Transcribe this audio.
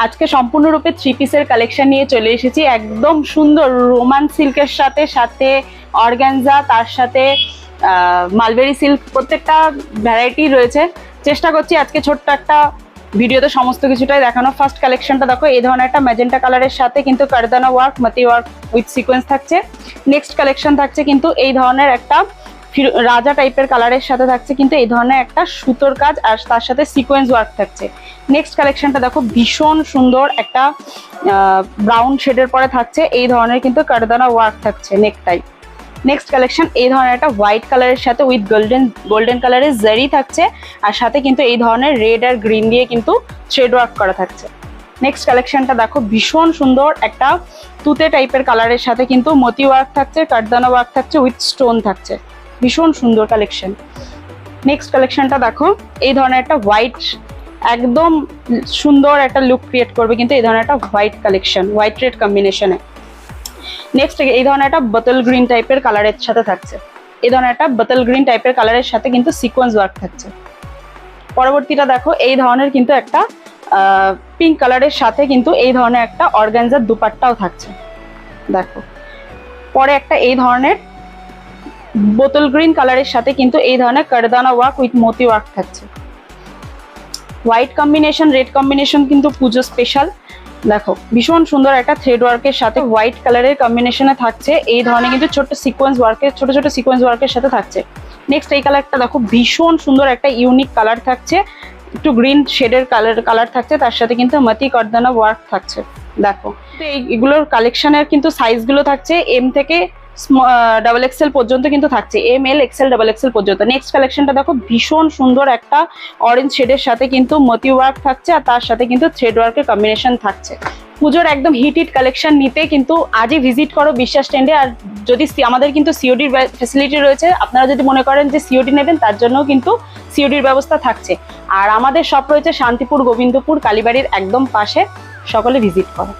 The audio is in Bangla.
আজকে সম্পূর্ণরূপে থ্রি পিসের কালেকশন নিয়ে চলে এসেছি। একদম সুন্দর রোমান সিল্কের সাথে সাথে অর্গানজা, তার সাথে মালবেরি সিল্ক, প্রত্যেকটা ভ্যারাইটি রয়েছে। চেষ্টা করছি আজকে ছোট্ট একটা ভিডিওতে সমস্ত কিছুটাই দেখানো। ফার্স্ট কালেকশনটা দেখো, এই ধরনের একটা ম্যাজেন্টা কালারের সাথে কিন্তু কারদানা ওয়ার্ক, মতি ওয়ার্ক উইথ সিকোয়েন্স থাকছে। নেক্সট কালেকশন থাকছে কিন্তু এই ধরনের একটা রাজা টাইপের কালারের সাথে থাকছে কিন্তু এই ধরনের একটা সুতোর কাজ, আর তার সাথে সিকোয়েন্স ওয়ার্ক থাকছে। নেক্সট কালেকশনটা দেখো, ভীষণ সুন্দর একটা ব্রাউন শেডের পরে থাকছে এই ধরনের কিন্তু কারদানা ওয়ার্ক থাকছে নেকটাই। নেক্সট কালেকশন এই ধরনের একটা হোয়াইট কালারের সাথে উইথ গোল্ডেন কালারের জারি থাকছে, আর সাথে কিন্তু এই ধরনের রেড আর গ্রিন দিয়ে কিন্তু থ্রেড ওয়ার্ক করা থাকছে। নেক্সট কালেকশনটা দেখো, ভীষণ সুন্দর একটা তুতে টাইপের কালারের সাথে কিন্তু মতি ওয়ার্ক থাকছে, কারদানা ওয়ার্ক থাকছে উইথ স্টোন থাকছে। ভীষণ সুন্দর কালেকশন। নেক্সট কালেকশনটা দেখো, এই ধরনের একটা হোয়াইট, একদম সুন্দর একটা লুক ক্রিয়েট করবে কিন্তু এই ধরনের একটা হোয়াইট কালেকশন, হোয়াইট রেড কম্বিনেশনে। নেক্সট এই ধরনের একটা বোতল গ্রিন টাইপের কালারের সাথে থাকছে, এই ধরনের একটা বোতল গ্রিন টাইপের কালারের সাথে কিন্তু সিকোয়েন্স ওয়ার্ক থাকছে। পরবর্তীটা দেখো, এই ধরনের কিন্তু একটা পিঙ্ক কালারের সাথে কিন্তু এই ধরনের একটা অর্গানজার দুপাট্টাও থাকছে। দেখো পরে একটা এই ধরনের বোতল গ্রিন কালারের সাথে কিন্তু এই ধরনের কারদানা ওয়ার্ক উইথ মতি ওয়ার্ক থাকছে। হোয়াইট কম্বিনেশন, রেড কম্বিনেশন কিন্তু পুজো স্পেশাল। দেখো ভীষণ সুন্দর একটা থ্রেড ওয়ার্কের সাথে হোয়াইট কালারের কম্বিনেশনে থাকছে এই ধরনের কিন্তু ছোট সিকোয়েন্স ওয়ার্কের, ছোট ছোট সিকোয়েন্স ওয়ার্কের সাথে থাকছে। নেক্সট এই কালারটা দেখো, ভীষণ সুন্দর একটা ইউনিক কালার থাকছে, একটু গ্রিন শেডের কালার থাকছে, তার সাথে কিন্তু মতি কারদানা ওয়ার্ক থাকছে। দেখো এইগুলোর কালেকশনের কিন্তু সাইজগুলো থাকছে এম থেকে ডাবল এক্সেল পর্যন্ত কিন্তু থাকছে, M L XL double XL পর্যন্ত। নেক্সট কালেকশনটা দেখো, ভীষণ সুন্দর একটা অরেঞ্জ শেডের সাথে কিন্তু মতি ওয়ার্ক থাকছে, আর তার সাথে কিন্তু থ্রেড ওয়ার্কের কম্বিনেশন থাকছে। পুজোর একদম হিট কালেকশন নিতে কিন্তু আজই ভিজিট করো বিশ্বাস ট্রেন্ডে। আর যদি আমাদের কিন্তু সিওডির ফ্যাসিলিটি রয়েছে, আপনারা যদি মনে করেন যে সিওডি নেবেন তার জন্যও কিন্তু সিওডির ব্যবস্থা থাকছে। আর আমাদের শপ রয়েছে শান্তিপুর, গোবিন্দপুর, কালীবাড়ির একদম পাশে। সকলে ভিজিট করো।